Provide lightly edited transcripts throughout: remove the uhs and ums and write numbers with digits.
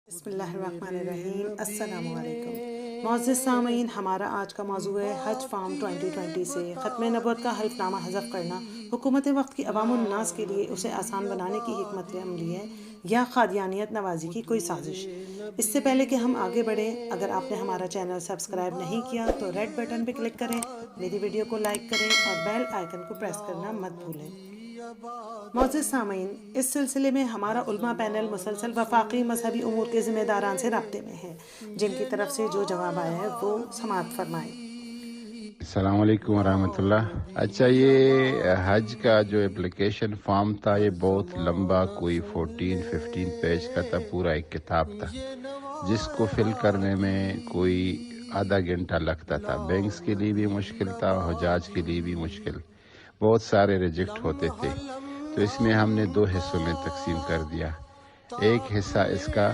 बिस्मिल्लाहिर्रहमानिर्रहीम। अस्सलाम वालेकुम मुअज़्ज़िज़ सामीन, हमारा आज का मौज़ू है हज फार्म 2020 से ख़त्म नबूवत का हल्फनामा हज़फ करना हुकूमत वक्त की अवामुन्नास के लिए उसे आसान बनाने की हिकमत अमली है या क़ादियानियत नवाजी की कोई साजिश। इससे पहले कि हम आगे बढ़ें, अगर आपने हमारा चैनल सब्सक्राइब नहीं किया तो रेड बटन पर क्लिक करें, मेरी वीडियो को लाइक करें और बेल आइकन को प्रेस करना मत भूलें। मुअज़्ज़िज़ सामीन, इस सिलसिले में हमारा उलमा पैनल मुसलसल वफाकी मजहबी उमूर के ज़िम्मेदारान से राब्ते में है, जिनकी तरफ से जो जवाब आया है वो समाअत फरमाएं। अस्सलाम वालेकुम वरहमतुल्लाह। अच्छा, ये हज का जो एप्लीकेशन फॉर्म था ये बहुत लंबा, कोई 14-15 पेज का था, पूरा एक किताब था जिसको फिल करने में कोई आधा घंटा लगता था। बैंक्स के लिए भी मुश्किल था, हुजाज के लिए भी मुश्किल, बहुत सारे रिजेक्ट होते थे। तो इसमें हमने दो हिस्सों में तकसीम कर दिया। एक हिस्सा इसका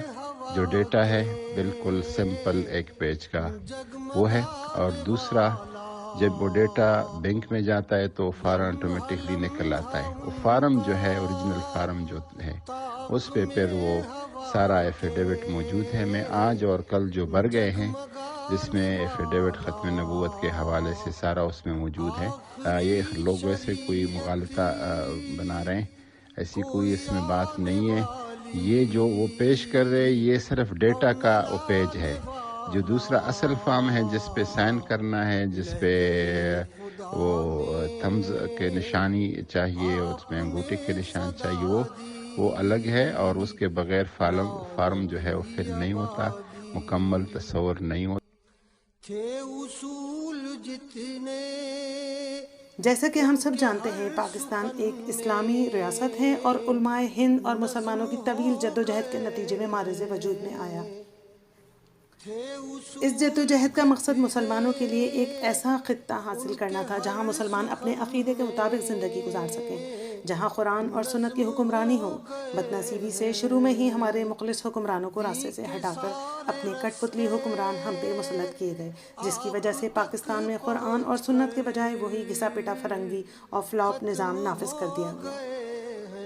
जो डेटा है बिल्कुल सिंपल एक पेज का वो है, और दूसरा जब वो डेटा बैंक में जाता है तो फार्म ऑटोमेटिकली निकल आता है। वो फार्म जो है, ओरिजिनल फार्म जो है, उस पे फिर वो सारा एफिडेविट मौजूद है। मैं आज और कल जो भर गए हैं जिसमें एफिडेविट ख़त्म नबूवत के हवाले से सारा उसमें मौजूद है। ये लोग वैसे कोई मुगालता बना रहे हैं, ऐसी कोई इसमें बात नहीं है। ये जो वो पेश कर रहे हैं ये सिर्फ डेटा का वो पेज है। जो दूसरा असल फॉर्म है जिस पे साइन करना है, जिस पे वो थम्स के निशानी चाहिए, उसमें अंगूठे के निशान चाहिए, वो अलग है। और उसके बगैर फार्म जो है वो फिल नहीं होता, मुकम्मल तस्वर नहीं होता। जैसा कि हम सब जानते हैं, पाकिस्तान एक इस्लामी रियासत है और उलमाए हिंद और मुसलमानों की तवील जद्दोजहद के नतीजे में मारिज़ वजूद में आया। इस जद्दोजहद का मकसद मुसलमानों के लिए एक ऐसा खित्ता हासिल करना था जहाँ मुसलमान अपने अक़ीदे के मुताबिक ज़िंदगी गुजार सकें, जहाँ कुरान और सुन्नत की हुक्मरानी हो। बदनसीबी से शुरू में ही हमारे मुखलिस हुक्मरानों को रास्ते से हटाकर अपने कठपुतली हुक्मरान हम पे मुसल्लत किए गए, जिसकी वजह से पाकिस्तान में कुरान और सुन्नत के बजाय वही घिसा पिटा फरंगी और फ्लॉप निज़ाम नाफिज कर दिया गया।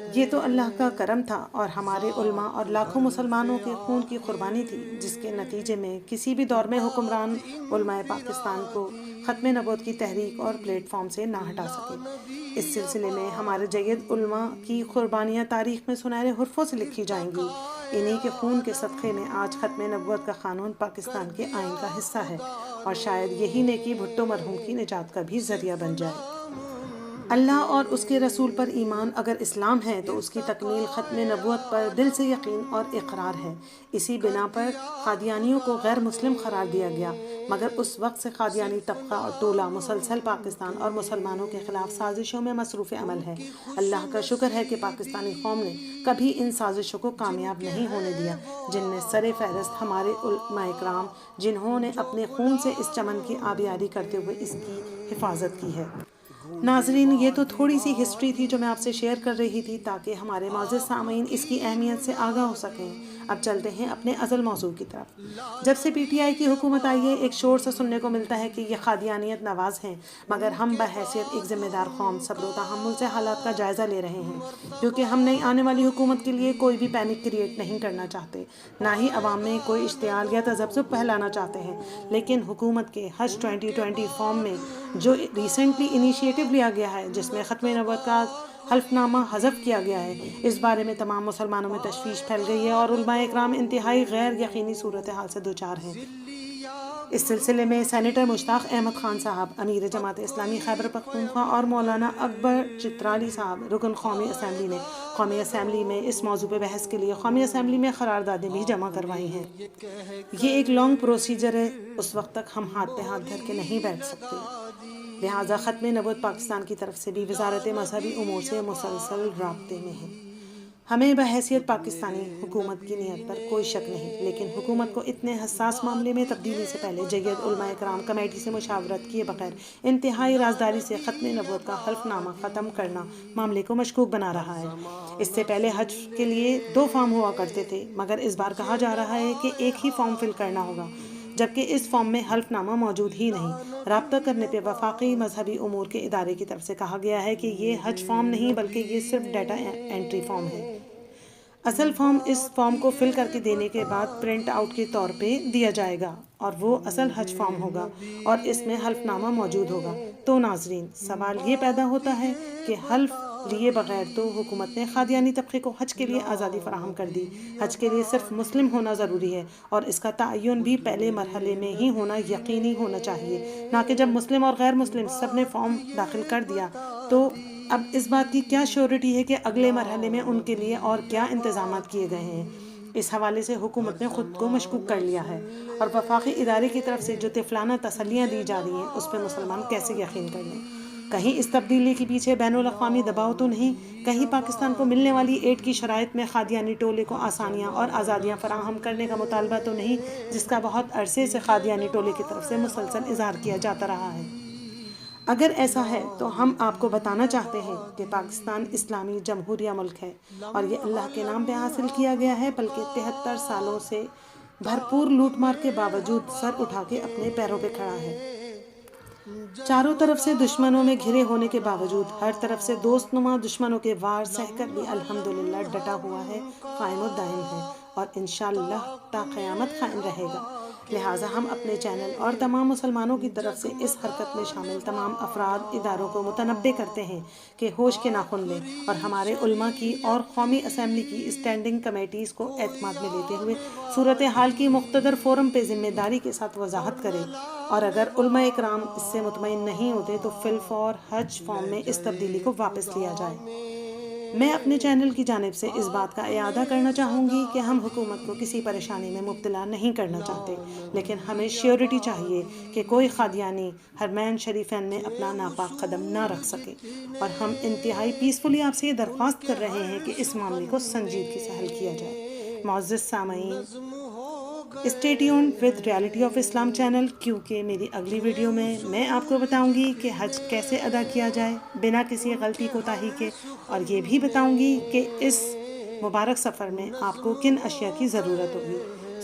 ये तो अल्लाह का करम था और हमारे उलमा और लाखों मुसलमानों के खून की कुर्बानी थी, जिसके नतीजे में किसी भी दौर में हुक्मरान उलमाए पाकिस्तान को ख़त्म नबूवत की तहरीक और प्लेटफॉर्म से ना हटा सके। इस सिलसिले में हमारे जय्यद उलमा की कुर्बानियाँ तारीख़ में सुनहरे हुर्फ़ों से लिखी जाएंगी। इन्हीं के खून के सदक़े में आज ख़त्म नबूवत का क़ानून पाकिस्तान के आइन का हिस्सा है, और शायद यही नेकी भुट्टो मरहूम की निजात का भी ज़रिया बन जाए। अल्लाह और उसके रसूल पर ईमान अगर इस्लाम है तो उसकी तकमील ख़त्म नबूवत पर दिल से यकीन और इक़रार है। इसी बिना पर क़ादियानियों को गैर मुस्लिम करार दिया गया, मगर उस वक्त से क़ादियानी तबका और टोला मुसलसल पाकिस्तान और मुसलमानों के ख़िलाफ़ साजिशों में मसरूफ़ अमल है। अल्लाह का शुक्र है कि पाकिस्तानी कौम ने कभी इन साजिशों को कामयाब नहीं होने दिया, जिनमें सरे फ़हरिस्त हमारे उलमाए इकराम, जिन्होंने अपने खून से इस चमन की आबियारी करते हुए इसकी हिफाजत की है। नाजरीन, ये तो थोड़ी सी हिस्ट्री थी जो मैं आपसे शेयर कर रही थी ताकि हमारे मुअज़्ज़िज़ सामीन इसकी अहमियत से आगाह हो सकें। अब चलते हैं अपने असल मौजू की तरफ। जब से PTI की हुकूमत आई है, एक शोर से सुनने को मिलता है कि ये क़ादियानियत नवाज हैं, मगर हम बहैसियत एक ज़िम्मेदार कौम सब्र व तहम्मुल से हालात का जायज़ा ले रहे हैं, क्योंकि हम नई आने वाली हुकूमत के लिए कोई भी पैनिक क्रिएट नहीं करना चाहते, ना ही अवाम में कोई इश्तियाल या तज़ब्ज़ुब फैलाना चाहते हैं। लेकिन हुकूमत के हज 2020 फॉर्म में जो रिसेंटली इनिशिएटिव लिया गया है, जिसमें ख़त्म नबूवत का हल्फनामा हज़फ किया गया है, इस बारे में तमाम मुसलमानों में तशवीश फैल गई है और उलमाए इकराम इंतहाई गैर यकीनी सूरत हाल से दोचार हैं। इस सिलसिले में सेनेटर मुश्ताक अहमद खान साहब, अमीर जमात इस्लामी खैबर पख्तूनख्वा, और मौलाना अकबर चित्राली साहब, रुकन कौमी असम्बली ने कौमी असम्बली में इस मौजू पर बहस के लिए कौमी असम्बली में करारदादें भी जमा करवाई हैं। ये एक लॉन्ग प्रोसीजर है, उस वक्त तक हम हाथ पे हाथ धर के नहीं बैठ सकते। लिहाजा ख़त्म नबूवत पाकिस्तान की तरफ से भी वज़ारत मजहबी उमूर से मुसलसल राब्ते में है। हमें बहैसियत पाकिस्तानी हुकूमत की नीयत पर कोई शक नहीं, लेकिन हुकूमत को इतने हसास मामले में तब्दीली से पहले जय्यद उलमाए इकराम कमेटी से मुशावरत किए बगैर इंतहाई राजदारी से ख़त्म नबूवत का हल्फनामा ख़त्म करना मामले को मशकूक बना रहा है। इससे पहले हज के लिए 2 फॉर्म हुआ करते थे, मगर इस बार कहा जा रहा है कि एक ही फॉर्म फिल करना होगा, जबकि इस फॉर्म में हल्फनामा मौजूद ही नहीं। राब्ता करने पर वफाकी मजहबी उमूर के इदारे की तरफ से कहा गया है कि ये हज फॉर्म नहीं बल्कि ये सिर्फ डाटा एंट्री फॉर्म है। اصل فارم اس فارم کو فل کر کے دینے کے بعد پرنٹ آؤٹ کے طور پہ دیا جائے گا اور وہ اصل حج فارم ہوگا اور اس میں حلف نامہ موجود ہوگا۔ تو ناظرین، سوال یہ پیدا ہوتا ہے کہ حلف لیے بغیر تو حکومت نے قادیانی طبقے کو حج کے لیے آزادی فراہم کر دی۔ حج کے لیے صرف مسلم ہونا ضروری ہے اور اس کا تعین بھی پہلے مرحلے میں ہی ہونا یقینی ہونا چاہیے، نہ کہ جب مسلم اور غیر مسلم سب نے فارم داخل کر دیا تو اب اس بات کی کیا شیورٹی ہے کہ اگلے مرحلے میں ان کے لیے اور کیا انتظامات کیے گئے ہیں۔ اس حوالے سے حکومت نے خود کو مشکوک کر لیا ہے اور وفاقی ادارے کی طرف سے جو طفلانہ تسلیاں دی جا رہی ہیں اس پہ مسلمان کیسے یقین کر لیں۔ کہیں اس تبدیلی کے پیچھے بین الاقوامی دباؤ تو نہیں؟ کہیں پاکستان کو ملنے والی ایڈ کی شرائط میں قادیانی ٹولے کو آسانیاں اور آزادیاں فراہم کرنے کا مطالبہ تو نہیں، جس کا بہت عرصے سے قادیانی ٹولے کی طرف سے مسلسل اظہار کیا جاتا رہا ہے؟ اگر ایسا ہے تو ہم آپ کو بتانا چاہتے ہیں کہ پاکستان اسلامی جمہوریہ ملک ہے اور یہ اللہ کے نام پہ حاصل کیا گیا ہے، بلکہ 73 سالوں سے بھرپور لوٹ مار کے باوجود سر اٹھا کے اپنے پیروں پہ کھڑا ہے۔ چاروں طرف سے دشمنوں میں گھرے ہونے کے باوجود ہر طرف سے دوست نما دشمنوں کے وار سہ کر بھی الحمدللہ ڈٹا ہوا ہے، قائم و دائم ہے اور انشاءاللہ تا قیامت قائم رہے گا۔ لہٰذا ہم اپنے چینل اور تمام مسلمانوں کی طرف سے اس حرکت میں شامل تمام افراد اداروں کو متنبہ کرتے ہیں کہ ہوش کے ناخن لیں اور ہمارے علماء کی اور قومی اسمبلی کی اسٹینڈنگ کمیٹیز کو اعتماد میں لیتے ہوئے صورتحال کی مقتدر فورم پہ ذمہ داری کے ساتھ وضاحت کریں، اور اگر علماء اکرام اس سے مطمئن نہیں ہوتے تو فی الفور حج فارم میں اس تبدیلی کو واپس لیا جائے۔ میں اپنے چینل کی جانب سے اس بات کا اعادہ کرنا چاہوں گی کہ ہم حکومت کو کسی پریشانی میں مبتلا نہیں کرنا چاہتے، لیکن ہمیں شیورٹی چاہیے کہ کوئی قادیانی حرمین شریفین میں اپنا ناپاک قدم نہ رکھ سکے، اور ہم انتہائی پیسفلی آپ سے یہ درخواست کر رہے ہیں کہ اس معاملے کو سنجیدگی سے حل کیا جائے۔ معزز سامعین، stay tuned with reality of Islam channel, کیونکہ میری اگلی ویڈیو میں آپ کو بتاؤں گی کہ حج کیسے ادا کیا جائے بنا کسی غلطی کوتاہی کے، اور یہ بھی بتاؤں گی کہ اس مبارک سفر میں آپ کو کن اشیاء کی ضرورت ہوگی۔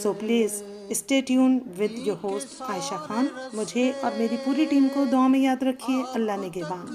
So please stay tuned with your host Ayesha Khan. مجھے اور میری پوری ٹیم کو دعا میں یاد رکھیے۔ اللہ نگہبان۔